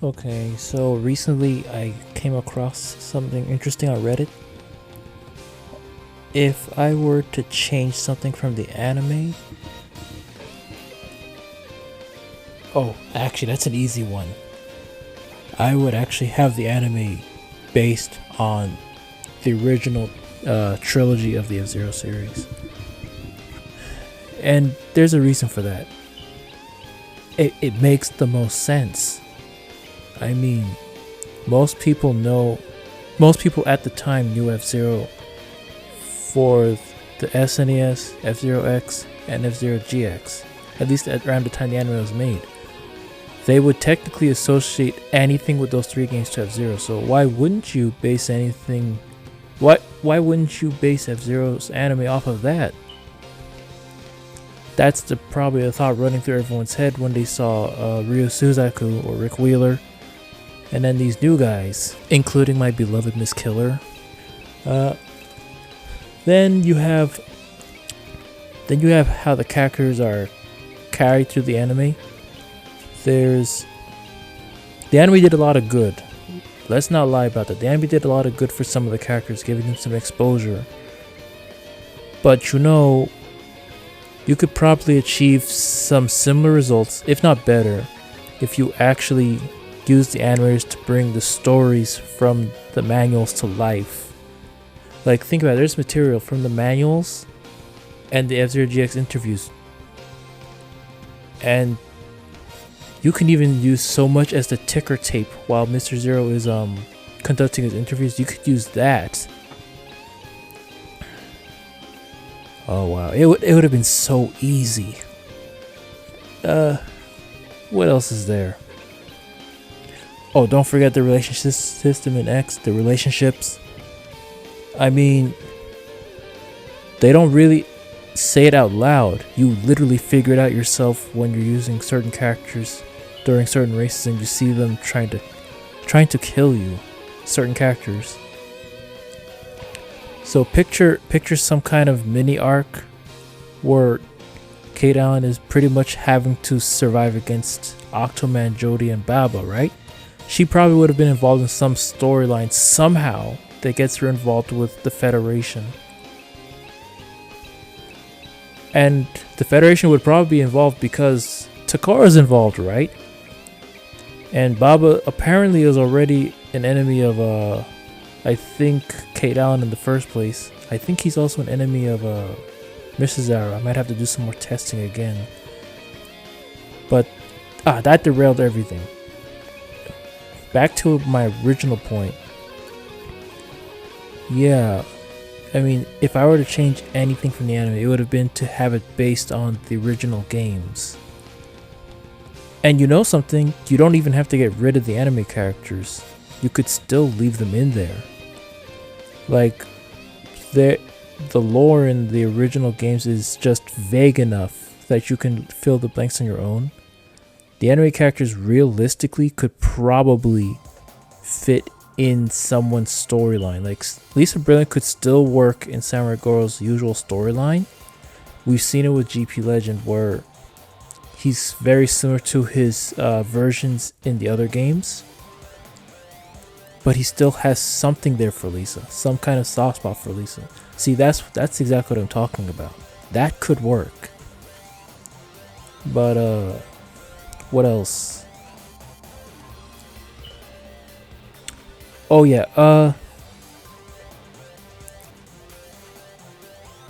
Okay, so recently I came across something interesting on Reddit. If I were to change something from the anime, actually, that's an easy one. I would actually have the anime based on the original trilogy of the F Zero series. And there's a reason for that. It makes the most sense. I mean, most people know, most people at the time knew F Zero for the SNES, F Zero X, and F Zero GX, at least at around the time the anime was made. They would technically associate anything with those three games to F Zero, so why wouldn't you base anything? Why wouldn't you base F Zero's anime off of that? That's probably a thought running through everyone's head when they saw Ryo Suzaku or Rick Wheeler, and then these new guys, including my beloved Miss Killer. Uh, then you have how the characters are carried through the anime. There's the anime did a lot of good. Let's not lie about that. The anime did a lot of good for some of the characters, giving them some exposure. But you could probably achieve some similar results, if not better, if you actually use the animators to bring the stories from the manuals to life. Like, think about it, there's material from the manuals and the F-Zero GX interviews. And you can even use so much as the ticker tape while Mr. Zero is conducting his interviews. You could use that. Oh wow, it would have been so easy. What else is there? Oh, don't forget the relationship system in X, the relationships. I mean, they don't really say it out loud. You literally figure it out yourself when you're using certain characters during certain races and you see them trying to kill you, certain characters. So picture some kind of mini arc where Kate Allen is pretty much having to survive against Octoman, Jody, and Baba, right? She probably would have been involved in some storyline somehow that gets her involved with the Federation. And the Federation would probably be involved because Takara's involved, right? And Baba apparently is already an enemy of I think Kate Allen in the first place. I think he's also an enemy of Mrs. Zara. I might have to do some more testing again. But that derailed everything. Back to my original point. Yeah, I mean, if I were to change anything from the anime, it would have been to have it based on the original games. And you know something? You don't even have to get rid of the anime characters. You could still leave them in there. Like, the lore in the original games is just vague enough that you can fill the blanks on your own. The anime characters realistically could probably fit in someone's storyline. Like, Lisa Brilliant could still work in Samurai Goro's usual storyline. We've seen it with GP Legend where he's very similar to his versions in the other games. But he still has something there for Lisa. Some kind of soft spot for Lisa. See, that's exactly what I'm talking about. That could work. But, what else? Oh yeah,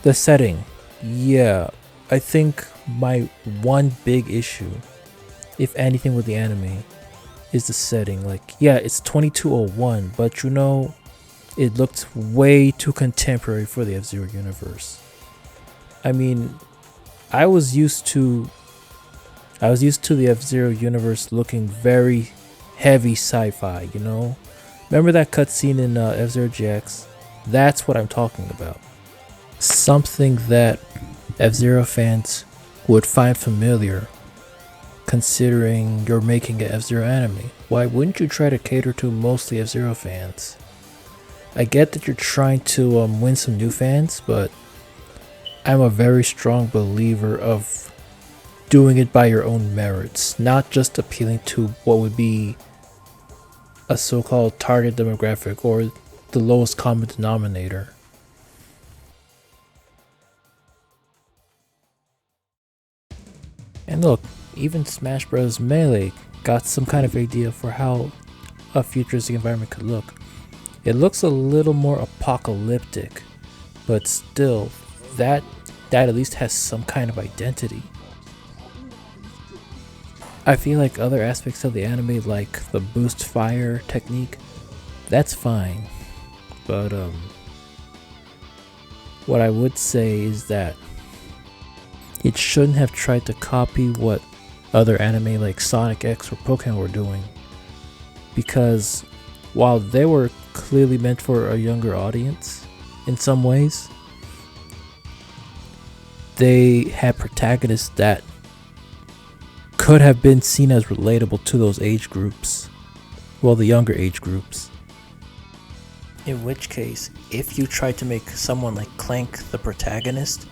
the setting. Yeah, I think my one big issue, if anything with the anime, is the setting. Like, yeah, it's 2201, but it looked way too contemporary for the F-Zero universe. I mean, I was used to the F-Zero universe looking very heavy sci-fi, Remember that cutscene in F-Zero GX? That's what I'm talking about. Something that F-Zero fans would find familiar, considering you're making an F-Zero anime. Why wouldn't you try to cater to mostly F-Zero fans? I get that you're trying to win some new fans, but I'm a very strong believer of doing it by your own merits, not just appealing to what would be a so-called target demographic or the lowest common denominator. And look, even Smash Bros. Melee got some kind of idea for how a futuristic environment could look. It looks a little more apocalyptic, but still, that at least has some kind of identity. I feel like other aspects of the anime, like the boost fire technique, that's fine. But what I would say is that it shouldn't have tried to copy what other anime like Sonic X or Pokemon were doing. Because while they were clearly meant for a younger audience in some ways, they had protagonists that could have been seen as relatable to those age groups. Well, the younger age groups. In which case, if you try to make someone like Clank the protagonist,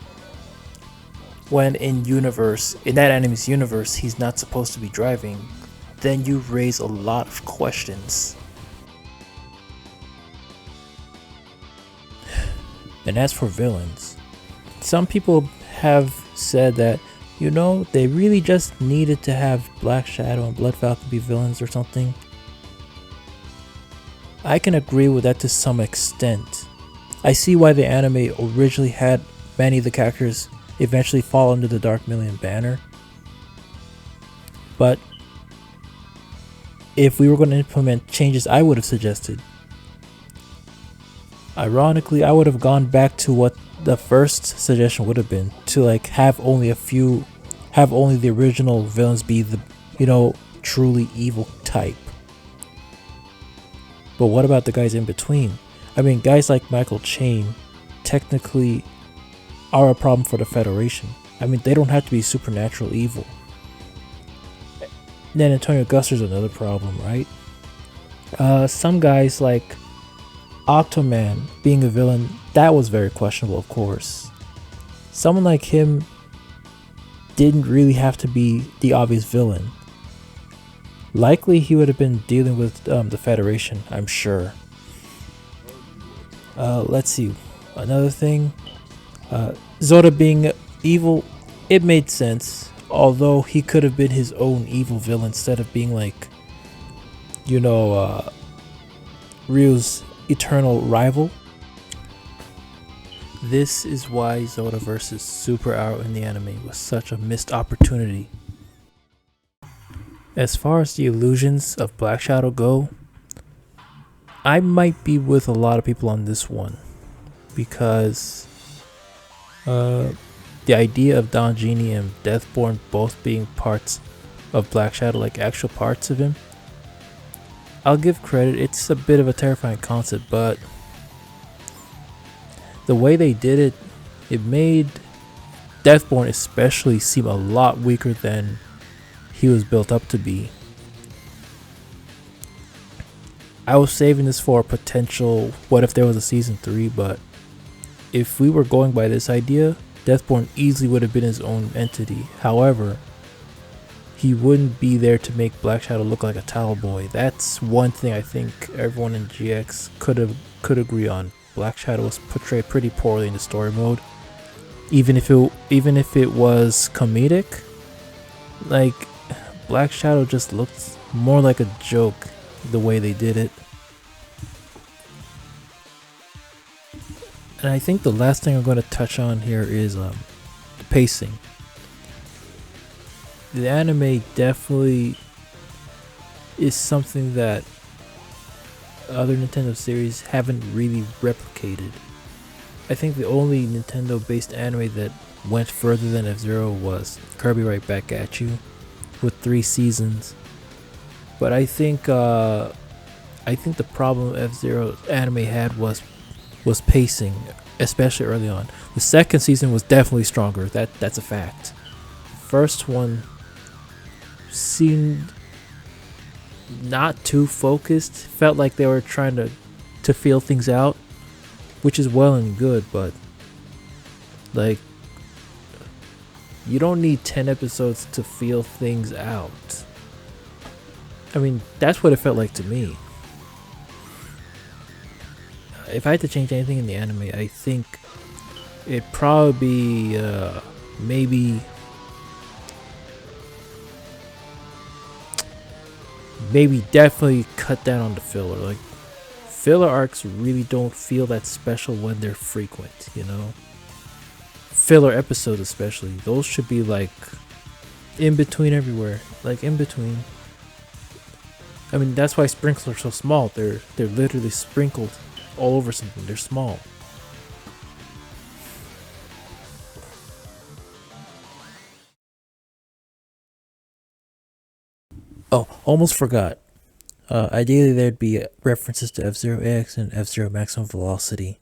when in that anime's universe, he's not supposed to be driving, then you raise a lot of questions. And as for villains, some people have said that, they really just needed to have Black Shadow and Blood Falcon be villains or something. I can agree with that to some extent. I see why the anime originally had many of the characters eventually fall under the Dark Million banner. But if we were going to implement changes I would have suggested, ironically, I would have gone back to what the first suggestion would have been, to have only the original villains be the, truly evil type. But what about the guys in between? I mean, guys like Michael Chain technically are a problem for the Federation. I mean, they don't have to be supernatural evil. Then Antonio Guster's another problem, right? Some guys like Octoman being a villain, that was very questionable, of course. Someone like him didn't really have to be the obvious villain. Likely he would have been dealing with the Federation, I'm sure. Let's see. Another thing. Zota being evil, it made sense. Although he could have been his own evil villain instead of being Ryu's eternal rival. This is why Zota versus Super Arrow in the anime was such a missed opportunity. As far as the illusions of Black Shadow go, I might be with a lot of people on this one, because the idea of Don Genie and Deathborn both being parts of Black Shadow, like actual parts of him, I'll give credit, it's a bit of a terrifying concept, but the way they did it, it made Deathborn especially seem a lot weaker than he was built up to be. I was saving this for a potential what if there was a season 3, but if we were going by this idea, Deathborn easily would have been his own entity. However, he wouldn't be there to make Black Shadow look like a towel boy. That's one thing I think everyone in GX could agree on. Black Shadow was portrayed pretty poorly in the story mode. Even if it was comedic, Black Shadow just looked more like a joke the way they did it. And I think the last thing I'm going to touch on here is the pacing. The anime definitely is something that other Nintendo series haven't really replicated. I think the only Nintendo based anime that went further than F-Zero was Kirby Right Back at You with 3 seasons. But I think the problem F-Zero anime had was pacing, especially early on. The second season was definitely stronger. That's a fact. First one seemed not too focused. Felt like they were trying to feel things out, which is well and good, but you don't need 10 episodes to feel things out. I mean, that's what it felt like to me. if I had to change anything in the anime, I think it'd probably be maybe definitely cut down on the filler. Like, filler arcs really don't feel that special when they're frequent, you know? Filler episodes especially, those should be like in between everywhere. Like in between. I mean, that's why sprinkles are so small. They're literally sprinkled all over something. They're small. Oh, almost forgot. Ideally, there'd be references to F-Zero X and F-Zero Maximum Velocity.